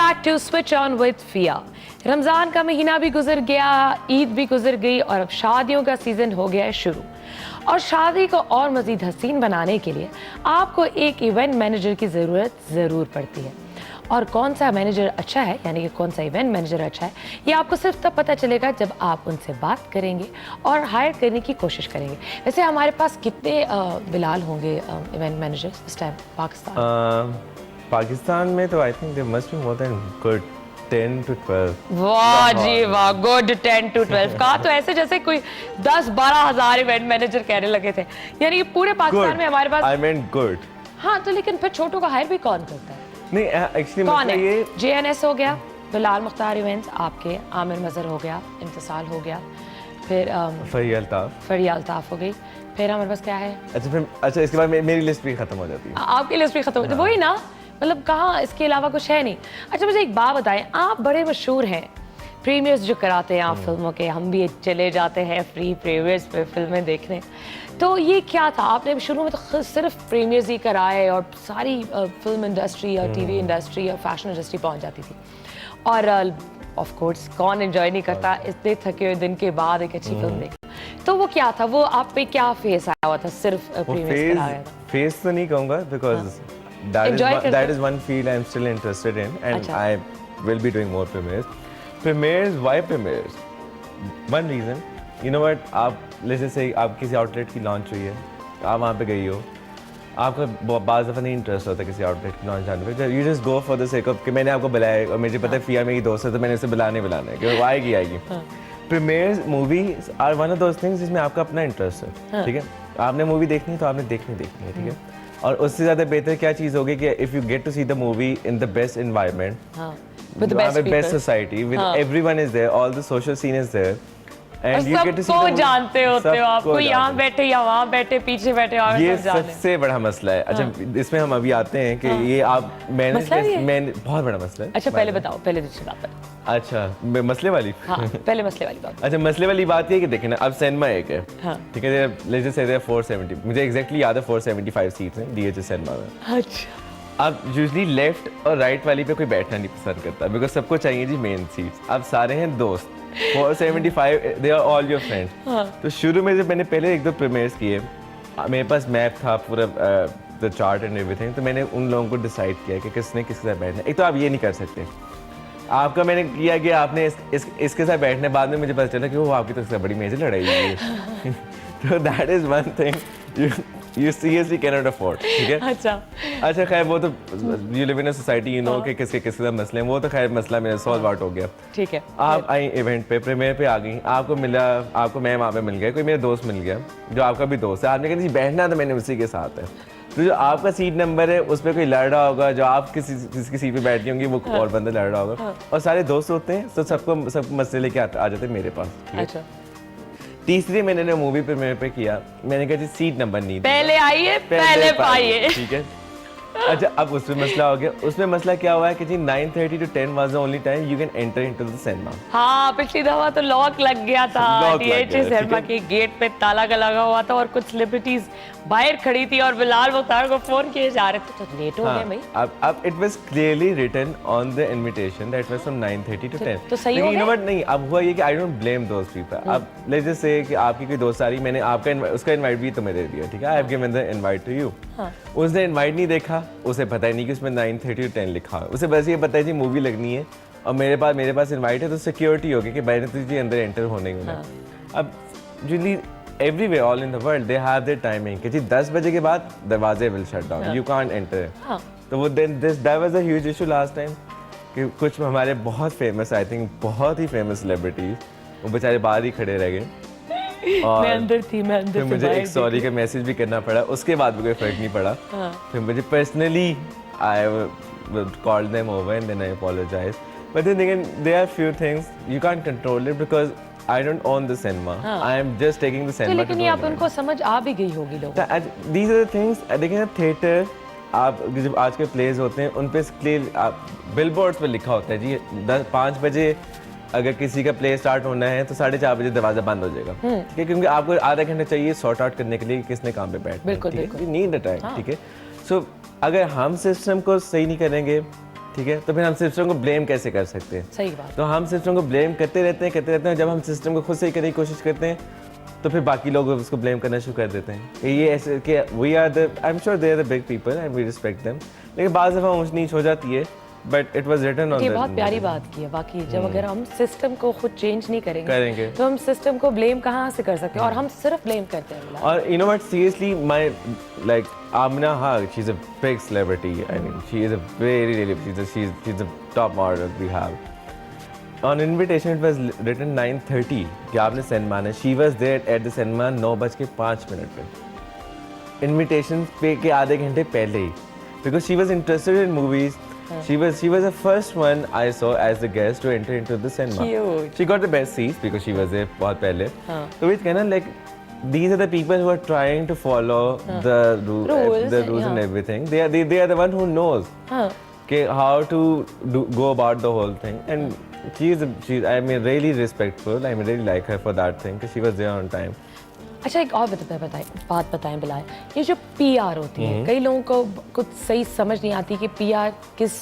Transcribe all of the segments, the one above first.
Back to switch on with फिया। रमज़ान का महीना भी गुजर गया, ईद भी गुजर गई और अब शादियों का सीज़न हो गया है शुरू। और शादी को और मज़ीद हसीन बनाने के लिए आपको एक इवेंट मैनेजर की ज़रूरत ज़रूर पड़ती है। और कौन सा मैनेजर अच्छा है, यानी कि कौन सा इवेंट मैनेजर अच्छा है, ये आपको सिर्फ तब पता चलेगा जब आप उनसे बात करेंगे और हायर करने की कोशिश करेंगे। वैसे हमारे पास कितने बिलाल होंगे इवेंट मैनेजर्स इस टाइम पाकिस्तान? पाकिस्तान में तो I think there must be more than good 10 to 12। वाह जी वाह, गुड 10 to 12 कहा तो ऐसे जैसे कोई 10-12 हज़ार इवेंट मैनेजर कहने लगे थे, यानी कि पूरे पाकिस्तान में हमारे पास। I mean good. हाँ तो लेकिन फिर छोटों का हायर भी कौन करता है? नहीं एक्चुअली कौन है? ये JNS हो गया, बिलाल मुख्तार इवेंट्स आपके, आमिर मजहर हो गया, इंतसाल हो गया, फिर फरिया अल्ताफ हो गई, फिर हमारे पास क्या है? अच्छा इसके बाद मेरी लिस्ट भी खत्म हो जाती है। आपकी लिस्ट भी खत्म हो जाती है, वही ना, मतलब कहाँ इसके अलावा कुछ है नहीं। अच्छा मुझे एक बात बताएं, आप बड़े मशहूर हैं, प्रीमियर्स जो कराते हैं आप फिल्मों के, हम भी चले जाते हैं फ्री प्रीमियर्स पे फिल्में देखने। तो ये क्या था, आपने शुरू में तो सिर्फ प्रीमियर्स ही कराए और सारी फिल्म इंडस्ट्री और टीवी इंडस्ट्री और फैशन इंडस्ट्री पहुंच जाती थी। और ऑफ कोर्स कौन एंजॉय नहीं करता इतने थके हुए दिन के बाद एक अच्छी फिल्म देखना। तो वो क्या था, वो आप पे क्या फेस आया हुआ था सिर्फ प्रीमियर्स कराया था? फेस तो नहीं कहूँगा because that is one field I'm still interested in and I will be doing more premieres. Why premieres? One reason, you know what, आप जैसे से आप किसी आउटलेट की लॉन्च हुई है, आप वहाँ पे गई हो, आपका बाज़ दफ़ा नहीं इंटरेस्ट होता किसी आउटलेट की लॉन्च जाने पे, you just go for the sake of कि मैंने आपको बुलाया और मुझे पता है फिया मेरी दोस्त है तो मैंने उसे बुलाना है कि वो आएगी। Premiers movies are one of those things जिसमें आपका अपना इंटरेस्ट है, ठीक है, आपने मूवी देखनी है तो आपने देखनी है, ठीक है। और उससे ज़्यादा बेहतर क्या चीज़ होगी कि if you get to see the movie in the best environment, with the best society, with everyone is there, all the social scene is there, and you get to see सबको जानते होते हो, आपको यहाँ बैठे या वहाँ बैठे पीछे बैठे ये सबसे बड़ा मसला है। अच्छा इसमें हम अभी आते हैं कि ये आप मैंने बहुत बड़ा मसला है। अच्छा पहले बताओ, पहले दूसरी बात बताओ। अच्छा मसले वाली, पहले मसले वाली बात। अच्छा मसले वाली बात ये है कि देखें ना, अब सिनेमा एक है, ठीक है, लेट्स जस्ट से देयर 470, मुझे एग्जैक्टली याद है 475 सीट्स हैं DHS सिनेमा में। अच्छा अब यूजली लेफ्ट और राइट वाली पे कोई बैठना नहीं पसंद करता बिकॉज सबको चाहिए जी मेन सीट्स। अब सारे हैं दोस्त, 475 they are all your friends. तो शुरू में जब मैंने पहले 1-2 प्रीमियर्स किए, मेरे पास मैप था पूरा द चार्ट एंड एवरीथिंग, तो मैंने उन लोगों को डिसाइड किया कि किसने किसके साथ बैठना। एक तो आप ये नहीं कर सकते, आपका मैंने किया कि आपने इसके साथ बैठने, बाद में मुझे पता चला कि वो आपकी तो बड़ी मेजर लड़ाई हुई है। तो that is one thing you seriously cannot afford, ठीक है। अच्छा खैर वो तो you live in a society, you know कि किसके साथ मसले हैं, वो तो खैर मसला मेरा सॉल्व आउट हो गया, ठीक है। आप आई इवेंट पे, प्रीमियर पे आ गई, आपको मिला, आपको मैं वहाँ पे मिल गया, कोई मेरा दोस्त मिल गया जो आपका भी दोस्त है, आपने कहा जी बैठना तो मैंने उसी के साथ है। तो जो आपका सीट नंबर है उस पर कोई लड़ रहा होगा, जो आप किसी सीट पे बैठी होंगी वो और बंदा लड़ रहा होगा, और सारे दोस्त होते हैं तो सब मसले लेके आ जाते हैं मेरे पास, ठीक है। तीसरी मैंने मूवी प्रीमियर पे किया, मैंने कहा जी सीट नंबर नहीं, पहले आइए पहले पाइए, ठीक है। अच्छा अब उसमें मसला हो गया, उसमें मसला क्या हुआ है कि जी 9:30 to 10 was the only time you can enter into the cinema। हाँ पिछली दफा तो लॉक लग गया था, DHS सिनेमा के गेट पे ताला लगा हुआ था और कुछ सेलिब्रिटीज बाहर खड़ी थी और बिलाल मुख्तार को फोन किए जा रहे थे, तो लेट हो गए भाई। अब it was clearly written on the invitation that was from 9:30 to 10। तो सही हो गया। नहीं अब हुआ ये कि I don't blame those people। अब let's just say कि आपकी कोई दोस्त आ रही, मैंने आपका उसका इनवाइट भी तो मैं दे दिया, ठीक है, I have given the invite to you। उसने इनवाइट नहीं देखा, उसे पता ही नहीं कि उसमें 9:30 to 10 लिखा है, उसे बस ये पता है जी मूवी लगनी है और मेरे पास इनवाइट है, तो सिक्योरिटी होगी कि मैंने तुझे अंदर एंटर होने को ना। अब usually everywhere all in the world they have their timing कि जी 10 बजे के बाद दरवाजे will shut down, you can't enter. तो वो then that was a huge issue last time कि कुछ हमारे बहुत फेमस, आई थिंक बहुत ही फेमस सेलिब्रिटीज वो बेचारे बाहर ही खड़े रह गए और मैं अंदर थी फिर मुझे एक सॉरी का मैसेज भी करना पड़ा, उसके बाद भी कोई फर्क नहीं पड़ा। फिर मुझे personally I called them over and then I apologise, but then again there are few things you can't control it because I don't own the cinema. I am just taking the cinema. लेकिन ये आप उनको समझ आ भी गई होगी लोगों को। These are the things, देखिए थिएटर, आप जब आज के प्लेज होते हैं उन पे क्लियर बिलबोर्ड्स पे लिखा होता है जी 5 बजे अगर किसी का प्ले स्टार्ट होना है तो 4:30 बजे दरवाजा बंद हो जाएगा, ठीक है, क्योंकि आपको आधा घंटा चाहिए सॉर्ट आउट करने के लिए किसने काम पे बैठना है, ठीक है, नीड द टाइम, ठीक है। सो अगर हम सिस्टम को सही नहीं करेंगे, ठीक है, तो फिर हम सिस्टम को ब्लेम कैसे कर सकते हैं? सही बात। तो हम सिस्टम को ब्लेम करते रहते हैं। जब हम सिस्टम को खुद सही करने की कोशिश करते हैं तो फिर बाकी लोग उसको ब्लेम करना शुरू कर देते हैं। ये ऐसे कि we are the, I am sure they are the big people and we respect them, लेकिन बाज़ दफ़ा ऊंच नीच हो जाती है, but it was written on. ये बहुत प्यारी बात की है बाकी, जब अगर हम सिस्टम को खुद चेंज नहीं करेंगे तो हम सिस्टम को ब्लेम कहाँ से कर सकते हैं, और हम सिर्फ ब्लेम करते हैं। और you know what, seriously my like Amina Haq, she's a big celebrity. I mean, she is a really she's a top model we have. On invitation it was written 9:30 कि आपने सिनेमा है. She was there at the cinema 9:05 पे. Invitation पे के आधे घंटे पहले ही, because she was interested in movies. She was the first one I saw as the guest to enter into the cinema. Cute. She got the best seats because she was there बहुत पहले. तो it's kind of like these are the people who are trying to follow the rules and everything. They are the one who knows how to go about the whole thing. And she's I mean really respectful. I mean really like her for that thing because she was there on time. अच्छा, एक और बात बताएं बिलाल, ये जो PR होती है, कई लोगों को कुछ सही समझ नहीं आती कि PR किस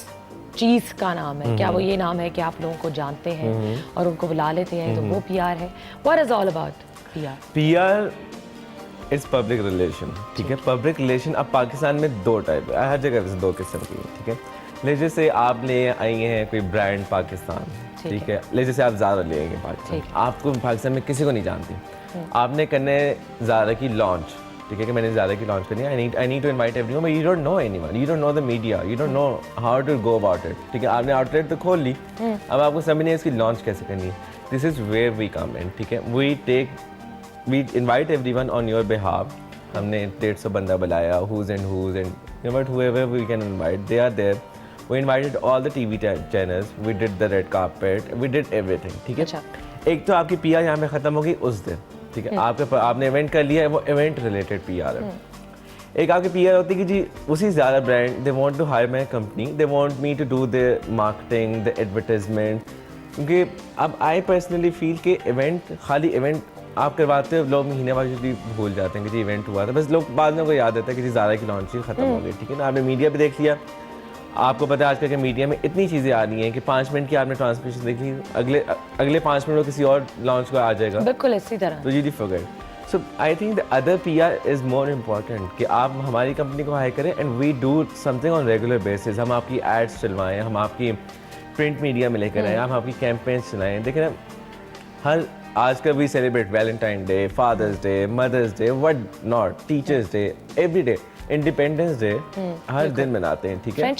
चीज़ का नाम है। क्या वो ये नाम है कि आप लोगों को जानते हैं और उनको बुला लेते हैं तो वो PR है? What is all about PR? PR is public relation, ठीक है। पब्लिक रिलेशन अब पाकिस्तान में दो टाइप है, हर जगह वैसे दो किस्म की है, ठीक है। ले जैसे आप ले आई हैं कोई ब्रांड पाकिस्तान, ठीक है। ले जैसे आप ज़ारा ले आएंगे पाकिस्तान, आपको पाकिस्तान में किसी को नहीं जानती, आपने करने ज़ारा की लॉन्च, ठीक है, कि मैंने ज़ारा की लॉन्च करनी है। I need to invite everyone, but you don't know anyone, you don't know the media, you don't know how to go about it, ठीक है। आपने आउटलेट तो खोल ली, अब आपको समझ नहीं इसकी लॉन्च कैसे करनी है। This is where we come in, ठीक है। We invite everyone on your behalf. हमने 150 बंदा बुलाया, who's and you know what, whoever we can invite, they are there. We invited all the TV channels, we did the red carpet, we did everything, ठीक है। एक तो आपकी PR यहाँ पे ख़त्म होगी उस दिन, ठीक है। आपने इवेंट कर लिया है, वो इवेंट रिलेटेड PR है। एक आपकी PR होती है कि जी उसी ज़्यादा brand, they want to hire my company, they want me to do the marketing, the advertisement, क्योंकि अब आई पर्सनली फील कि इवेंट खाली इवेंट आप करवाते हो, लोग महीने बाद भी भूल जाते हैं कि जी इवेंट हुआ था, बस लोग बाद में को याद आता है कि जी ज़ारा की लॉन्च ख़त्म हो गई, ठीक है ना। आपने मीडिया पे देख लिया, आपको पता है आजकल के मीडिया में इतनी चीज़ें आ रही हैं कि 5 मिनट की आपने ट्रांसमिशन देख ली, अगले 5 मिनट में किसी और लॉन्च को आ जाएगा, बिल्कुल इसी तरह, तो जी forget. So I think the other PR is more important कि आप हमारी कंपनी को हायर करें and we do something on regular basis. हम आपकी एड्स चलवाएँ, हम आपकी प्रिंट मीडिया में लेकर आएँ, हम आपकी कैंपेन्स चलाएँ। देखिए ना, हर आजकल we celebrate Valentine day, father's day, mother's day, what not, teacher's day, every day, independence day, हर दिन मनाते हैं, ठीक है।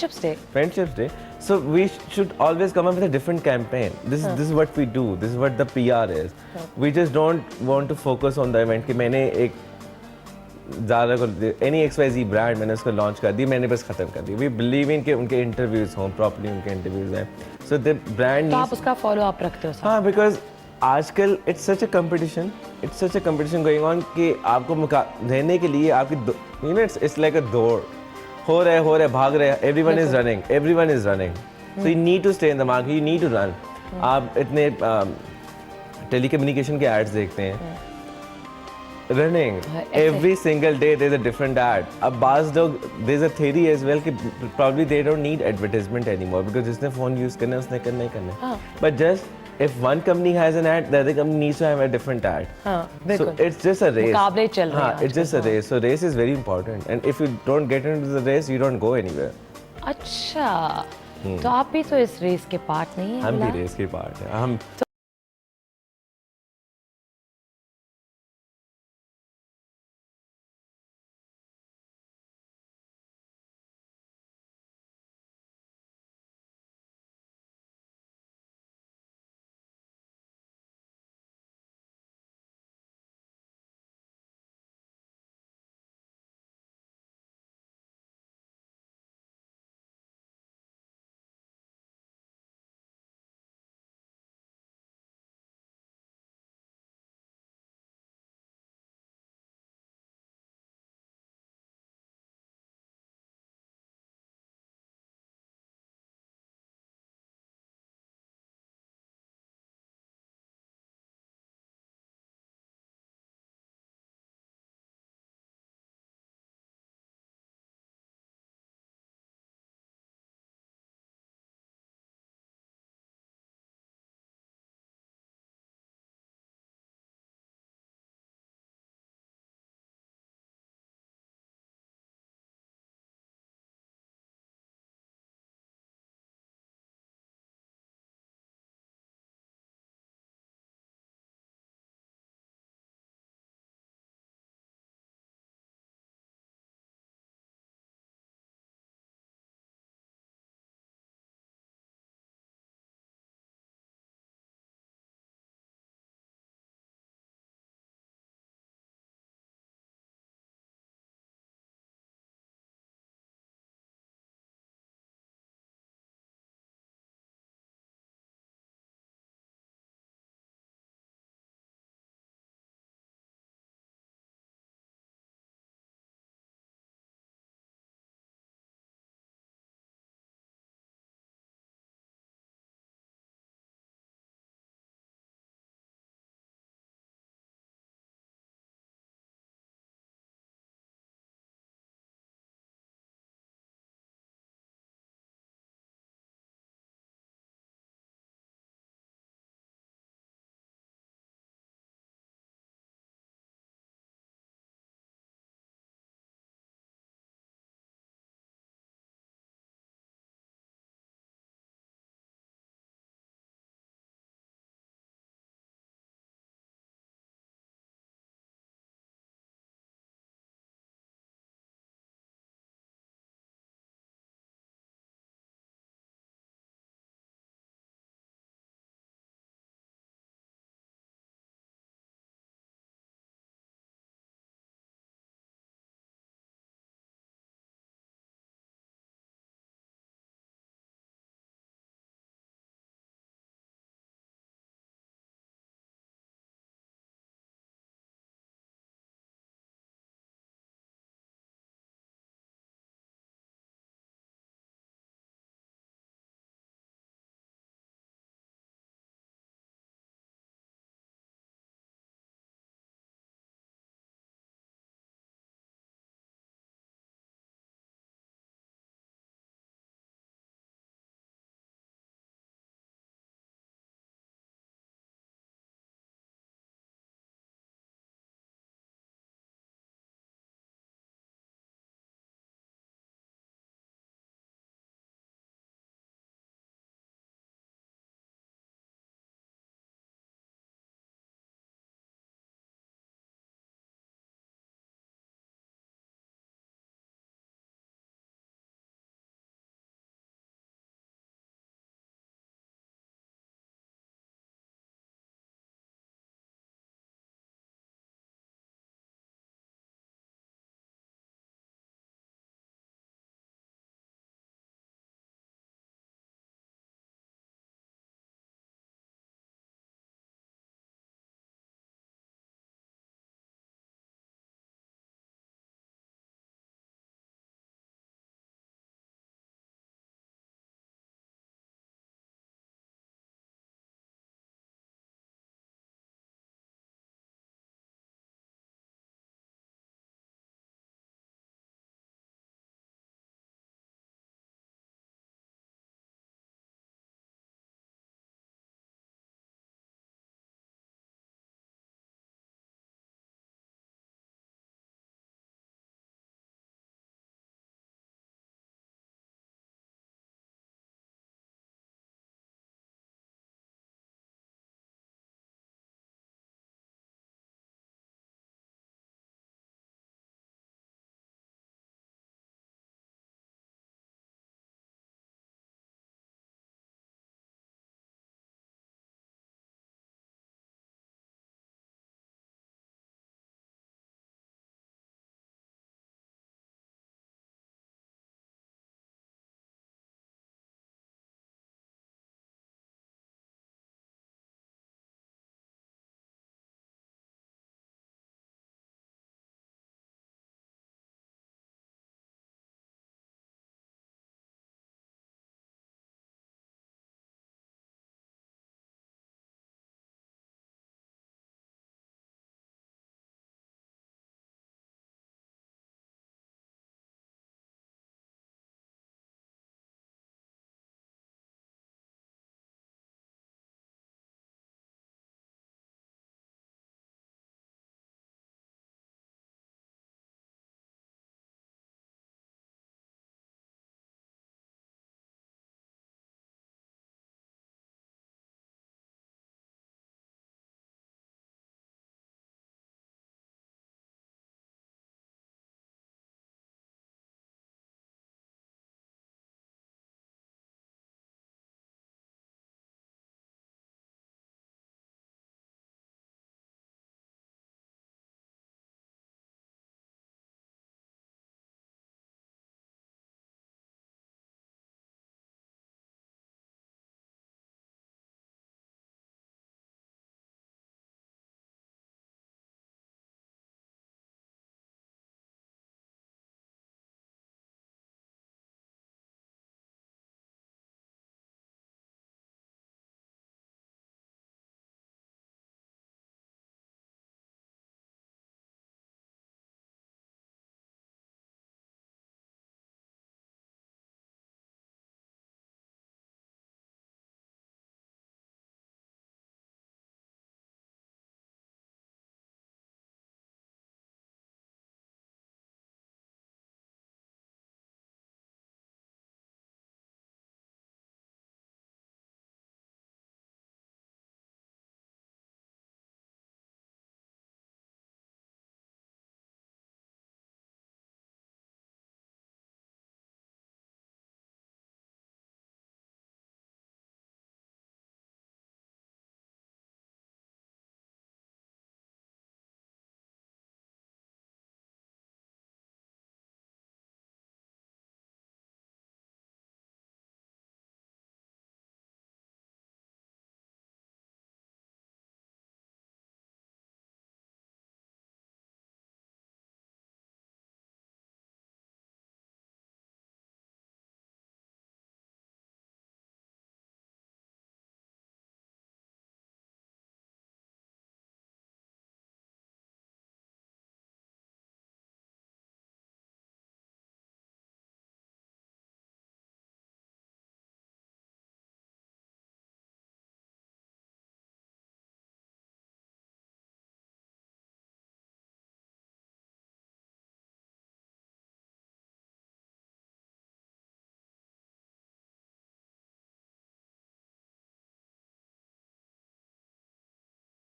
Friendships day. So we should always come up with a different campaign. This is what we do, this is what the PR is. We just don't want to focus on the event कि मैंने एक ज़्यादा को any XYZ brand मैंने उसको launch कर दी, मैंने बस ख़त्म कर दी। वी बिलीव इन कि उनके इंटरव्यूज़ हों, प्रॉपर्ली उनके इंटरव्यूज़ हैं। सो द ब्रांड, तो आप उसका फॉलो अप रखते हो? हाँ, बिकॉज आजकल it's such a competition going on कि आपको रहने के लिए आपकी you know it's like a दौड़ हो रहा है, भाग रहे हैं, everyone is running, so you need to stay in the market, you need to run. आप इतने टेलीकम्युनिकेशन के एड्स देखते हैं, running every single day there is a different ad. अब बाज़ लोग, there is a theory as well कि probably they don't need advertisement anymore because जिसने फ़ोन यूज़ करना है उसने करना ही करना है, but just if one company has an ad, the other company needs to have a different ad. So it's just a race. मुकाबले चल रहे हैं। It's just a race. So race is very important. And if you don't get into the race, you don't go anywhere. अच्छा, तो आप भी तो इस रेस के पार्ट नहीं हैं? हम भी रेस के पार्ट हैं। हम